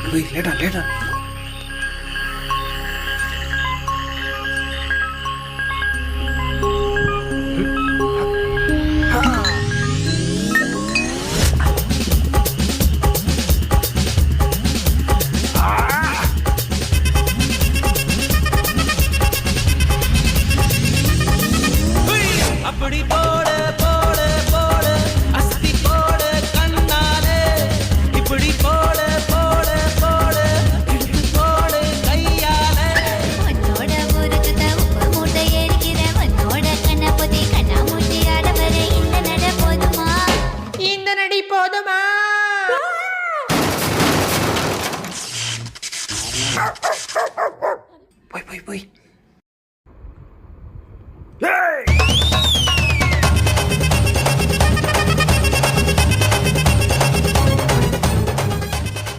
போய் லேட்டா லேட்டா. அப்படி போட போட போட அஸ்தி போட கண்ணாலே இப்படி போட போட போட இட்டு போட கையாலே உன்னோட ஊருக்கு உப்பு மூட்டை எரிக்கிற உன்னோட கண்ண பொதி கண்ணா மூட்டி ஆட வர இந்த நட போதுமா இந்த நடி போதுமா? போய் போய் போய்.